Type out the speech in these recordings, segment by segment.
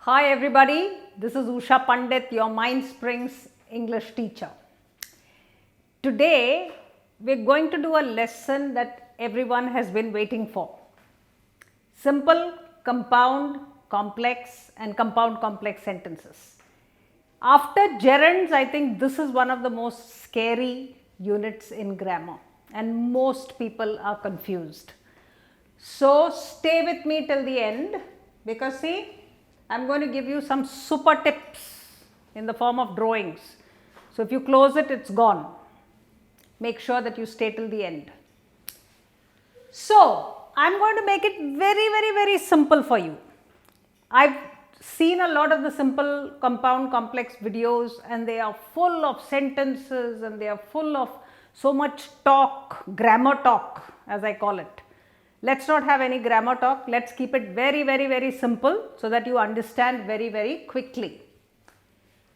Hi everybody, this is Usha Pandit, your Mindsprings English teacher. Today we are going to do a lesson that everyone has been waiting for. Simple, compound, complex and compound complex sentences. After gerunds, I think this is one of the most scary units in grammar and most people are confused. So stay with me till the end because see, I am going to give you some super tips in the form of drawings. So if you close it, it's gone. Make sure that you stay till the end. So I am going to make it very simple for you. I've seen a lot of the simple compound complex videos and they are full of sentences and they are full of so much talk, grammar talk as I call it. Let's not have any grammar talk, let's keep it very simple so that you understand very quickly.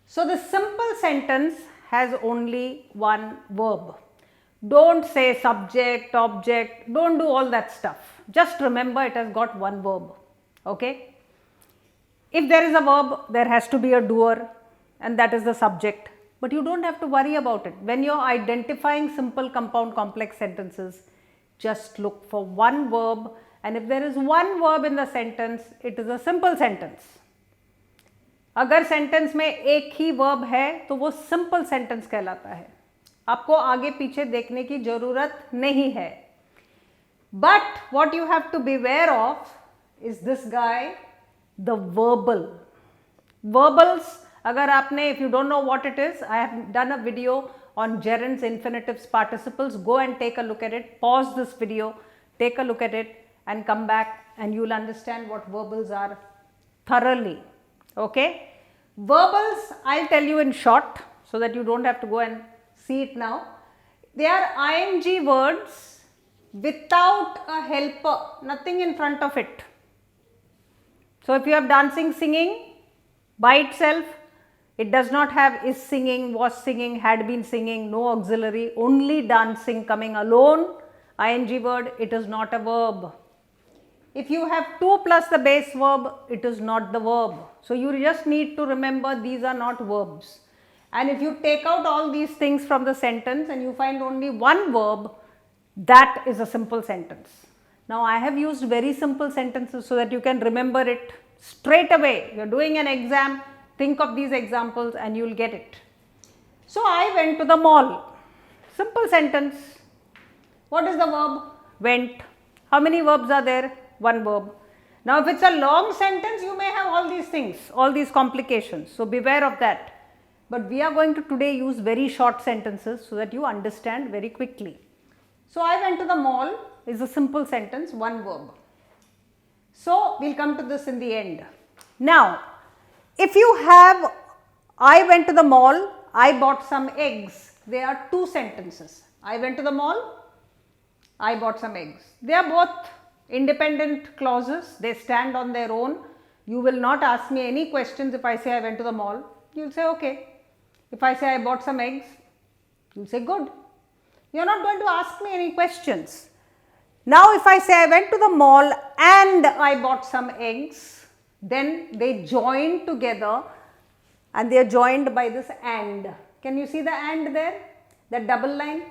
So the simple sentence has only one verb. Don't say subject, object, don't do all that stuff. Just remember it has got one verb, okay? If there is a verb, there has to be a doer and that is the subject. But you don't have to worry about it. When you are identifying simple compound complex sentences, just look for one verb and if there is one verb in the sentence, it is a simple sentence. अगर sentence में एक ही verb है तो वो simple sentence कहलाता है. आपको आगे पीछे देखने की जरूरत नहीं है. But what you have to beware of is this guy, the verbal. Verbals, अगर आपने, if you don't know what it is, I have done a video on gerunds, infinitives, participles. Go and take a look at it. Pause this video, take a look at it and come back and you will understand what verbals are thoroughly. Okay? Verbals, I will tell you in short so that you don't have to go and see it now. They are ing words without a helper, nothing in front of it. So if you have dancing, singing by itself, it does not have is singing, was singing, had been singing, no auxiliary, only dancing coming alone, ing word, it is not a verb. If you have 2 plus the base verb, it is not the verb. So you just need to remember these are not verbs. And if you take out all these things from the sentence and you find only one verb, that is a simple sentence. Now I have used very simple sentences so that you can remember it straight away. You are doing an exam. Think of these examples and you will get it. So I went to the mall. Simple sentence. What is the verb? Went. How many verbs are there? One verb. Now if it's a long sentence, you may have all these things, all these complications. So beware of that. But we are going to today use very short sentences so that you understand very quickly. So I went to the mall is a simple sentence, one verb. So we'll come to this in the end. Now, if you have, I went to the mall, I bought some eggs. There are two sentences. I went to the mall, I bought some eggs. They are both independent clauses. They stand on their own. You will not ask me any questions if I say I went to the mall. You will say okay. If I say I bought some eggs, you will say good. You are not going to ask me any questions. Now if I say I went to the mall and I bought some eggs, then they join together and they are joined by this and. Can you see the and there? That double line?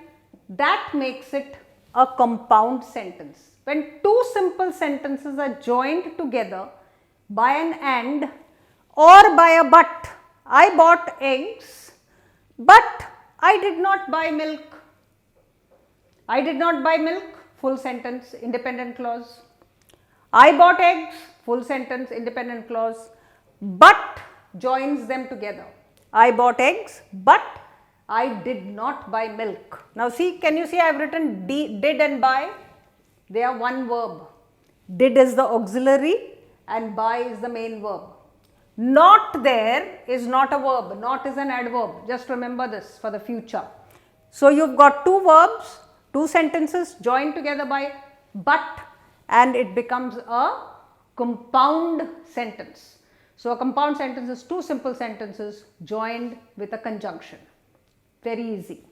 That makes it a compound sentence. When two simple sentences are joined together by an and or by a but. I bought eggs, but I did not buy milk. I did not buy milk, full sentence, independent clause. I bought eggs, full sentence, independent clause, but joins them together. I bought eggs, but I did not buy milk. Now see, can you see I have written did and buy? They are one verb. Did is the auxiliary and buy is the main verb. Not there is not a verb, not is an adverb. Just remember this for the future. So you've got two verbs, two sentences joined together by but and it becomes a compound sentence. So a compound sentence is two simple sentences joined with a conjunction. Very easy.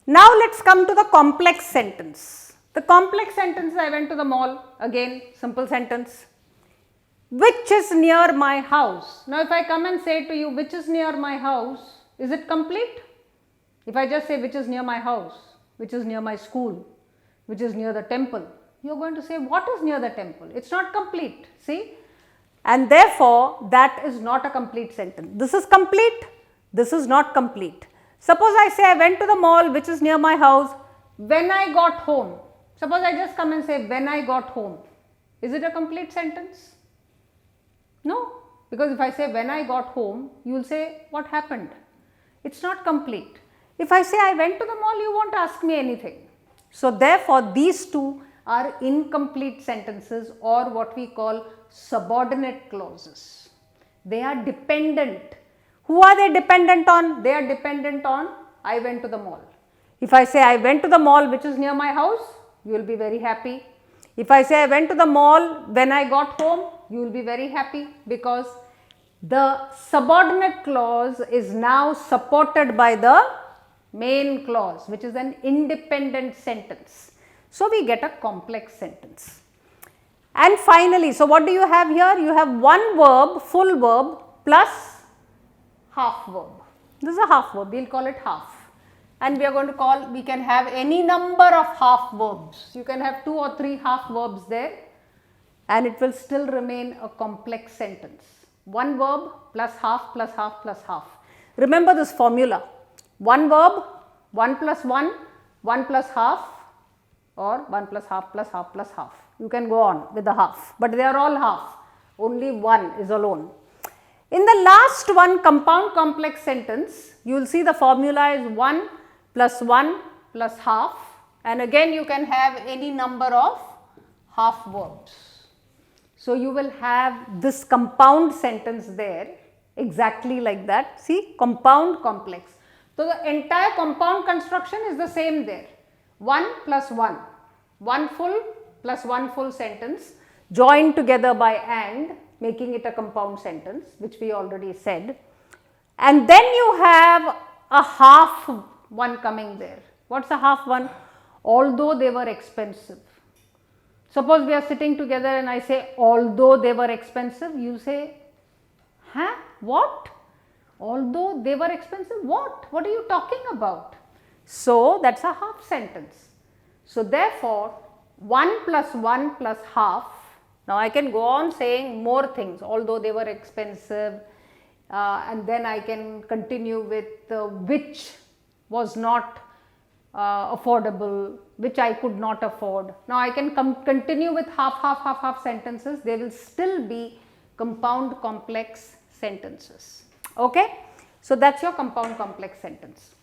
Now let's come to the complex sentence. The complex sentence, I went to the mall, again simple sentence. which is near my house. Now if I come and say to you, which is near my house, is it complete? If I just say which is near my house, which is near my school, which is near the temple, you are going to say what is near the temple. It's not complete, see? And therefore, that is not a complete sentence. This is complete, this is not complete. Suppose I say I went to the mall which is near my house when I got home. Suppose I just come and say when I got home. Is it a complete sentence? No, because if I say when I got home, you will say what happened. It's not complete. If I say I went to the mall, you won't ask me anything. So therefore, these two are incomplete sentences or what we call subordinate clauses. They are dependent. Who are they dependent on? They are dependent on I went to the mall. If I say I went to the mall which is near my house, you will be very happy. If I say I went to the mall when I got home, you will be very happy because the subordinate clause is now supported by the main clause, which is an independent sentence. So we get a complex sentence. And finally, so what do you have here? You have one verb, full verb plus half verb. This is a half verb, we will call it half. And we are going to call, we can have any number of half verbs. You can have 2 or 3 half verbs there and it will still remain a complex sentence. One verb plus half plus half plus half. Remember this formula. One verb, 1 plus 1, 1 plus half or 1 plus half plus half plus half. You can go on with the half, but they are all half. Only one is alone. In the last one compound complex sentence, you will see the formula is 1 plus 1 plus half and again you can have any number of half verbs. So you will have this compound sentence there exactly like that. See, compound complex. So the entire compound construction is the same there. 1 plus 1, 1 full plus 1 full sentence joined together by and, making it a compound sentence, which we already said. And then you have a half one coming there. What's a half one? Although they were expensive. Suppose we are sitting together and I say although they were expensive, you say, huh? What? Although they were expensive, what? What are you talking about? So that's a half sentence. So therefore, 1 plus 1 plus half. Now I can go on saying more things, although they were expensive, and then I can continue with which was not affordable, which I could not afford. Now I can continue with half sentences. They will still be compound complex sentences. Okay? So that's your compound complex sentence.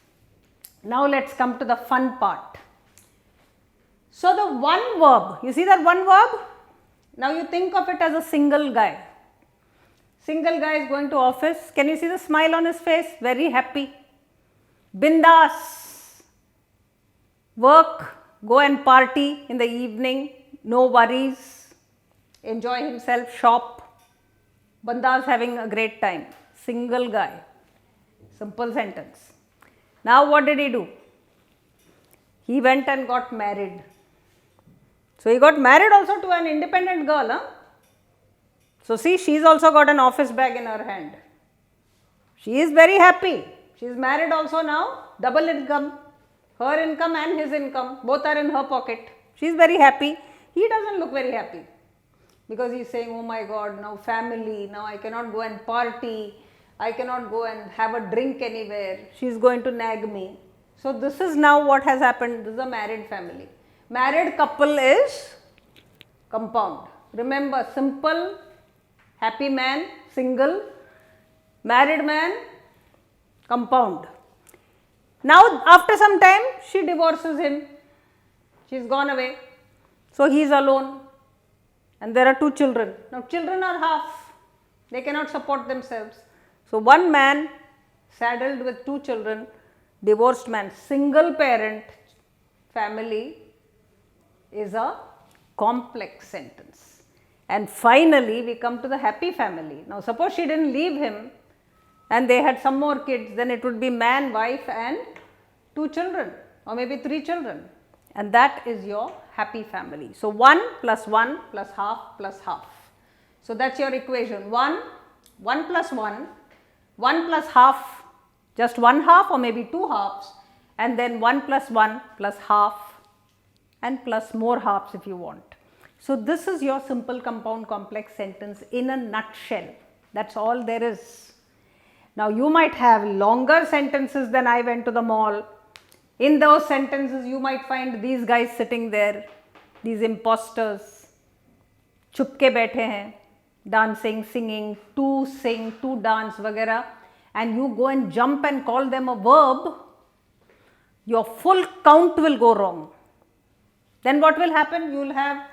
Now let's come to the fun part. So the one verb, you see that one verb? Now you think of it as a single guy. Single guy is going to office. Can you see the smile on his face? Very happy. Bindas. Work, go and party in the evening, no worries. Enjoy himself, shop. Banda's having a great time. Single guy. Simple sentence. Now what did he do? He went and got married. So he got married also to an independent girl. Huh? So see, she's also got an office bag in her hand. She is very happy. She is married also now, double income. Her income and his income, both are in her pocket. She is very happy. He doesn't look very happy because he is saying, oh my God, now family, now I cannot go and party. I cannot go and have a drink anywhere. She is going to nag me. So this is now what has happened. This is a married family. Married couple is compound. Remember, simple, happy man, single, married man, compound. Now after some time, she divorces him. She is gone away. So he is alone and there are 2 children. Now children are half. They cannot support themselves. So one man saddled with 2 children, divorced man, single parent family is a complex sentence. And finally, we come to the happy family. Now, suppose she didn't leave him and they had some more kids, then it would be man, wife and 2 children or maybe 3 children. And that is your happy family. So, 1 plus 1 plus half plus half. So that's your equation. 1, 1 plus 1, 1 plus half, just 1 half or maybe 2 halves, and then 1 plus 1 plus half and plus more halves if you want. So this is your simple compound complex sentence in a nutshell. That's all there is. Now you might have longer sentences than I went to the mall. In those sentences you might find these guys sitting there, these imposters, chupke baithe hain, dancing, singing, to sing, to dance वगैरह, and you go and jump and call them a verb, your full count will go wrong. Then what will happen? You will have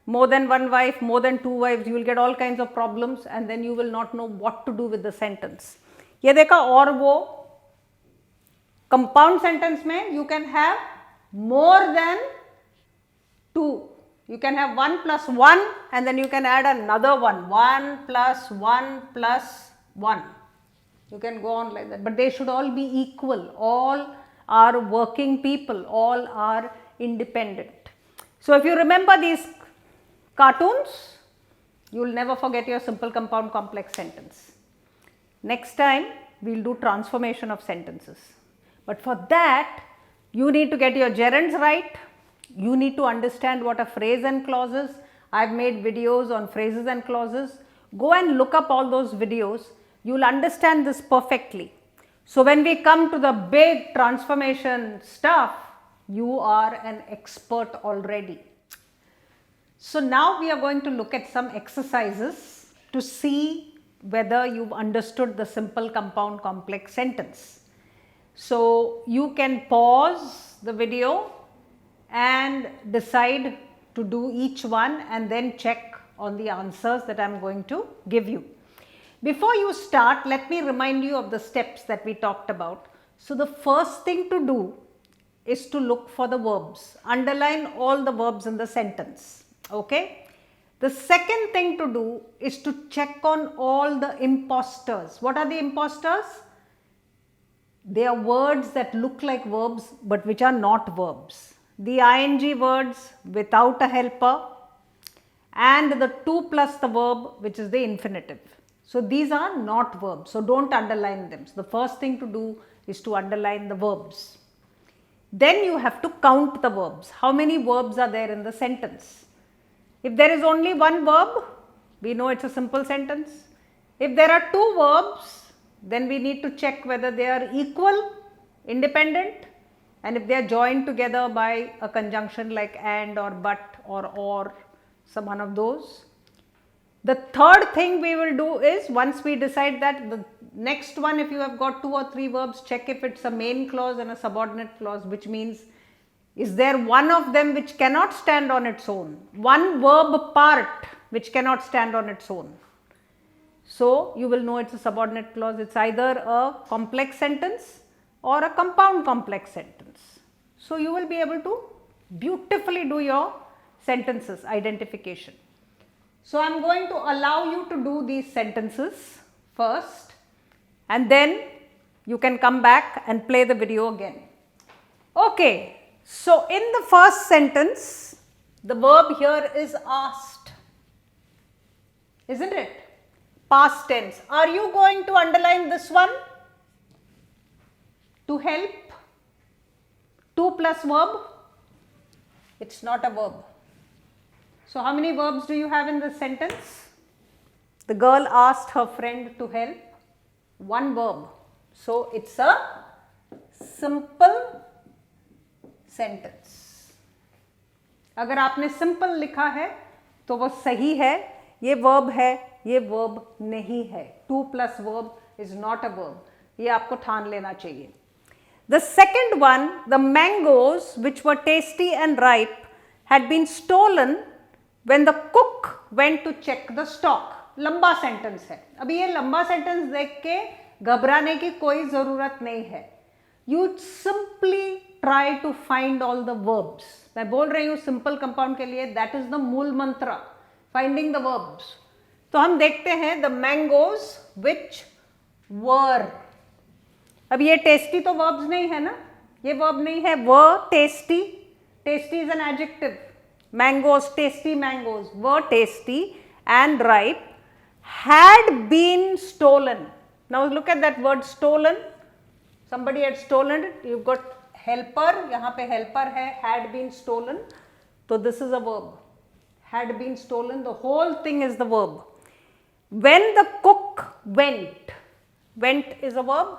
more than one wife, more than 2 wives, you will get all kinds of problems and then you will not know what to do with the sentence. ये देखा, और वो compound sentence में you can have more than 2. You can have 1 plus 1 and then you can add another one, 1 plus 1 plus 1. You can go on like that, but they should all be equal. All are working people, all are independent. So if you remember these cartoons, you will never forget your simple compound complex sentence. Next time we will do transformation of sentences. But for that, you need to get your gerunds right. You need to understand what a phrase and clause is. I have made videos on phrases and clauses. Go and look up all those videos. You will understand this perfectly. So when we come to the big transformation stuff, you are an expert already. So now we are going to look at some exercises to see whether you've understood the simple compound complex sentence. So you can pause the video and decide to do each one and then check on the answers that I am going to give you. Before you start, let me remind you of the steps that we talked about. So the first thing to do is to look for the verbs. Underline all the verbs in the sentence. Okay. The second thing to do is to check on all the imposters. What are the imposters? They are words that look like verbs but which are not verbs. The ing words without a helper and the to plus the verb, which is the infinitive. So these are not verbs, so don't underline them. So the first thing to do is to underline the verbs. Then you have to count the verbs. How many verbs are there in the sentence? If there is only one verb, we know it's a simple sentence. If there are 2 verbs, then we need to check whether they are equal, independent, and if they are joined together by a conjunction like and or but or some one of those. The third thing we will do is, once we decide that, the next one, if you have got 2 or 3 verbs, check if it's a main clause and a subordinate clause, which means is there one of them which cannot stand on its own, one verb part which cannot stand on its own. So you will know it's a subordinate clause. It's either a complex sentence or a compound complex sentence. So you will be able to beautifully do your sentences identification. So I am going to allow you to do these sentences first and then you can come back and play the video again. Okay, so in the first sentence, the verb here is asked, isn't it? Past tense. Are you going to underline this one? To help? To plus verb? It's not a verb. So how many verbs do you have in this sentence? The girl asked her friend to help. One verb. So it's a simple sentence. अगर आपने simple लिखा है तो वो सही है, ये verb है, ये verb नहीं है. To plus verb is not a verb. ये आपको ठान लेना चाहिए. The second one, the mangoes which were tasty and ripe had been stolen when the cook went to check the stock. लंबा सेंटेंस है. अभी ये लंबा सेंटेंस देख के घबराने की कोई ज़रूरत नहीं है. You simply try to find all the verbs. मैं बोल रही हूँ सिंपल कंपाउंड के लिए, that is the मूल मंत्र, finding the verbs. तो हम देखते हैं the mangoes which were. अब ये tasty तो verbs नहीं है ना, ये verb नहीं है. were tasty, tasty is an adjective. Mangoes, tasty mangoes, were tasty and ripe had been stolen. Now look at that word stolen. Somebody had stolen it. You've got helper. यहाँ पे helper है. Had been stolen. So this is a verb. Had been stolen. The whole thing is the verb. When the cook went. Went is a verb.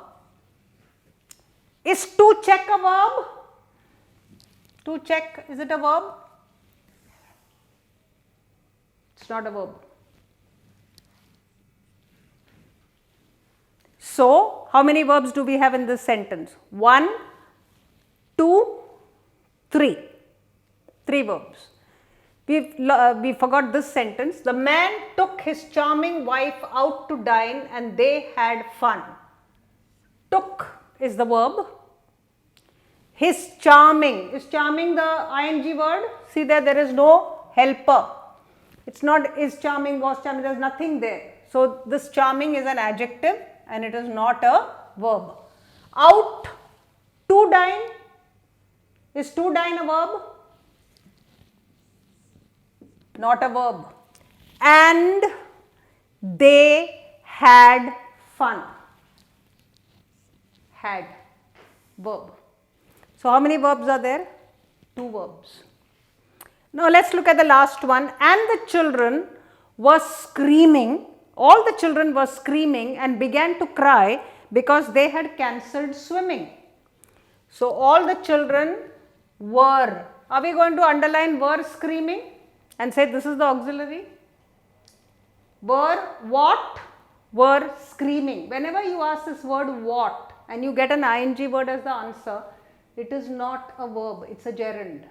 Is to check a verb? To check, is it a verb? It's not a verb. So, how many verbs do we have in this sentence? 1, 2, 3. 3 verbs. We forgot this sentence. The man took his charming wife out to dine and they had fun. Took is the verb. His charming. Is charming the ing word? See there is no helper. It's not is charming, was charming, there is nothing there. So, this charming is an adjective and it is not a verb. Out to dine. Is to dine a verb? Not a verb. And they had fun. Had. Verb. So, how many verbs are there? 2 verbs. Now, let us look at the last one. And the children were screaming. All the children were screaming and began to cry because they had cancelled swimming. So, all the children were. Are we going to underline were screaming and say this is the auxiliary? Were what? Were screaming. Whenever you ask this word what and you get an ing word as the answer, it is not a verb, it is a gerund.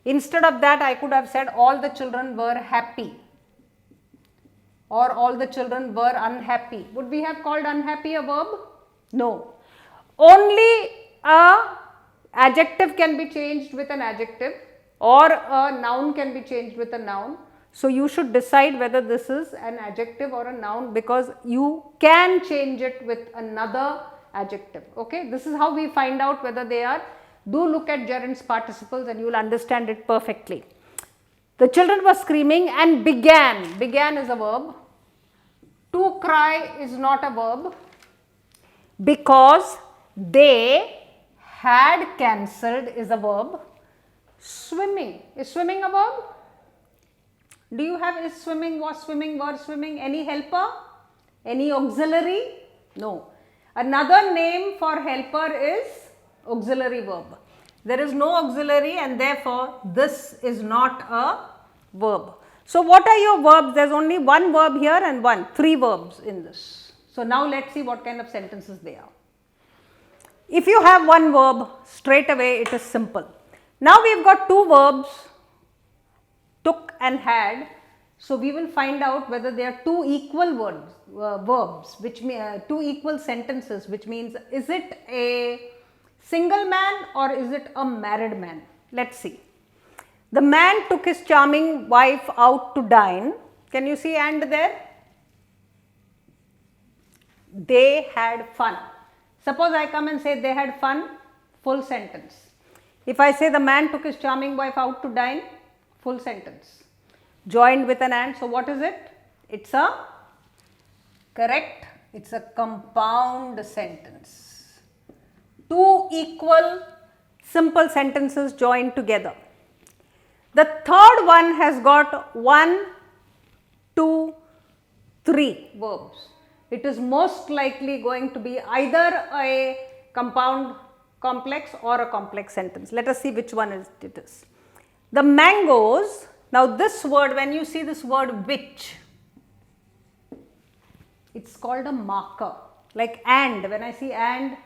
Instead of that, I could have said all the children were happy or all the children were unhappy. Would we have called unhappy a verb? No. Only a adjective can be changed with an adjective or a noun can be changed with a noun. So, you should decide whether this is an adjective or a noun because you can change it with another adjective. Okay, this is how we find out whether they are. Do look at gerunds, participles and you will understand it perfectly. The children were screaming and began. Began is a verb. To cry is not a verb because they had cancelled is a verb. Swimming. Is swimming a verb? Do you have is swimming, was swimming, were swimming? Any helper? Any auxiliary? No. Another name for helper is auxiliary verb. There is no auxiliary and therefore this is not a verb. So, what are your verbs? There is only one verb here and 3 verbs in this. So, now let us see what kind of sentences they are. If you have one verb, straight away it is simple. Now, we have got 2 verbs, took and had. So, we will find out whether they are 2 equal words, verbs, which mean 2 equal sentences, which means is it a single man or is it a married man? Let us see. The man took his charming wife out to dine. Can you see and there? They had fun. Suppose I come and say they had fun, full sentence. If I say the man took his charming wife out to dine, full sentence. Joined with an and, so what is it? It's a correct, it's a compound sentence. 2 equal simple sentences joined together. The third one has got 1, 2, 3 verbs. It is most likely going to be either a compound complex or a complex sentence. Let us see which one it is. The mangoes. Now, this word, when you see this word which, it's called a marker, like and. When I see and,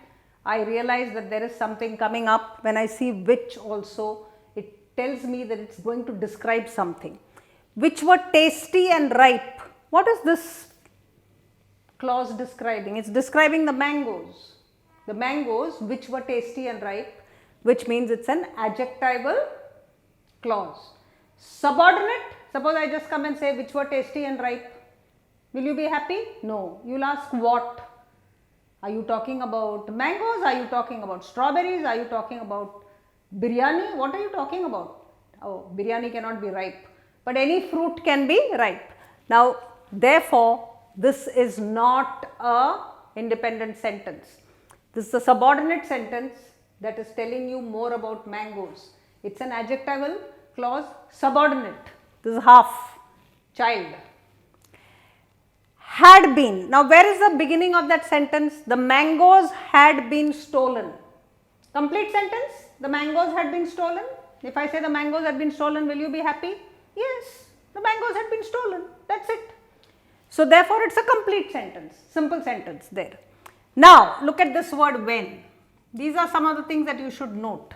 I realize that there is something coming up. When I see which also, it tells me that it's going to describe something. Which were tasty and ripe. What is this clause describing? It's describing the mangoes. The mangoes which were tasty and ripe, which means it's an adjectival clause. Subordinate, suppose I just come and say which were tasty and ripe. Will you be happy? No. You will ask what? Are you talking about mangoes? Are you talking about strawberries? Are you talking about biryani? What are you talking about? Oh, biryani cannot be ripe, but any fruit can be ripe. Now, therefore, this is not a independent sentence. This is a subordinate sentence that is telling you more about mangoes. It's an adjectival clause, subordinate. This is half, child. Had been. Now, where is the beginning of that sentence? The mangoes had been stolen. Complete sentence, the mangoes had been stolen. If I say the mangoes had been stolen, will you be happy? Yes, the mangoes had been stolen. That's it. So, therefore, it's a complete sentence, simple sentence there. Now, look at this word when. These are some of the things that you should note.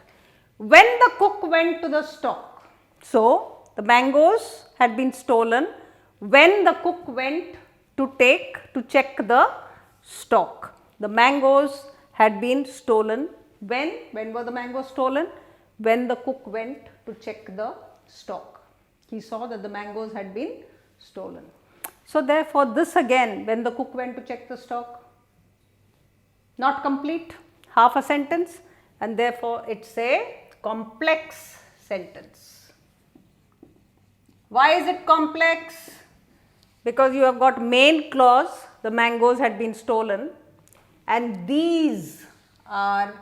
When the cook went to the stock. So, the mangoes had been stolen when the cook went to check the stock. The mangoes had been stolen when were the mangoes stolen? When the cook went to check the stock. He saw that the mangoes had been stolen. So, therefore, this again, when the cook went to check the stock, not complete, half a sentence, and therefore, it's a complex sentence. Why is it complex? Because you have got main clause, the mangoes had been stolen, and these are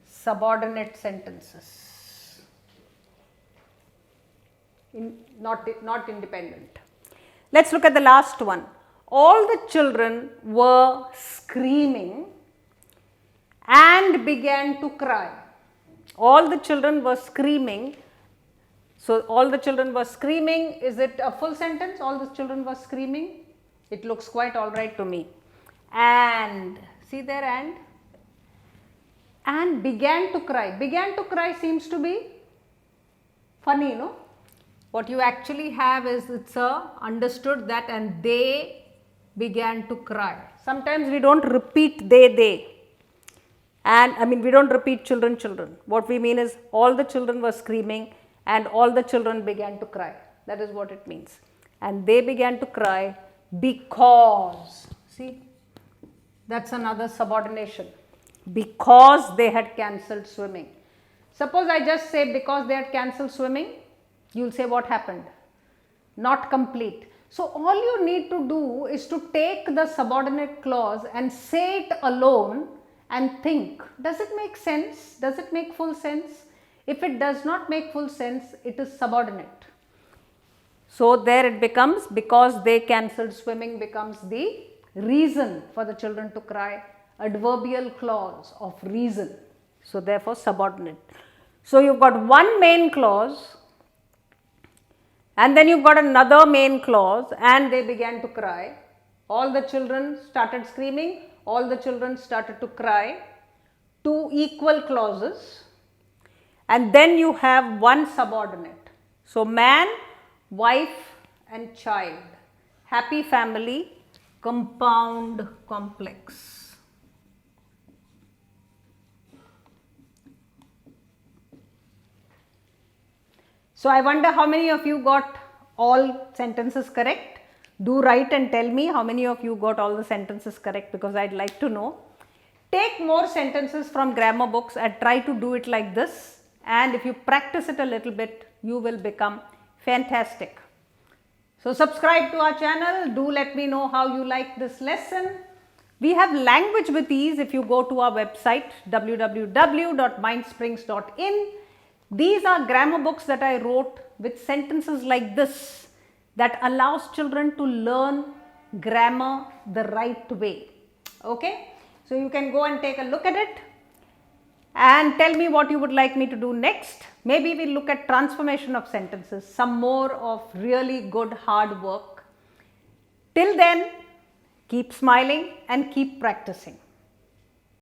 subordinate sentences, not independent. Let's look at the last one. All the children were screaming and began to cry. All the children were screaming. So, all the children were screaming. Is it a full sentence? All the children were screaming. It looks quite all right to me. And, see there, and began to cry. Began to cry seems to be funny, no? What you actually have is it's a understood that and they began to cry. Sometimes we don't repeat they. And I mean we don't repeat children. What we mean is all the children were screaming and all the children began to cry. That is what it means. And they began to cry because, see, that's another subordination. Because they had cancelled swimming. Suppose I just say because they had cancelled swimming, you will say what happened? Not complete. So, all you need to do is to take the subordinate clause and say it alone and think, does it make sense? Does it make full sense? If it does not make full sense, it is subordinate. So, there it becomes because they cancelled swimming becomes the reason for the children to cry, adverbial clause of reason. So, therefore, subordinate. So, you have got one main clause and then you have got another main clause and they began to cry. All the children started screaming, all the children started to cry. Two equal clauses and then you have one subordinate. So, man, wife and child, happy family, compound complex. So, I wonder how many of you got all sentences correct. Do write and tell me how many of you got all the sentences correct because I would like to know. Take more sentences from grammar books and try to do it like this, and if you practice it a little bit, you will become fantastic. So, subscribe to our channel. Do let me know how you like this lesson. We have language with ease if you go to our website www.mindsprings.in. These are grammar books that I wrote with sentences like this that allows children to learn grammar the right way. Okay? So, you can go and take a look at it and tell me what you would like me to do next. Maybe we will look at transformation of sentences, some more of really good hard work. Till then, keep smiling and keep practicing.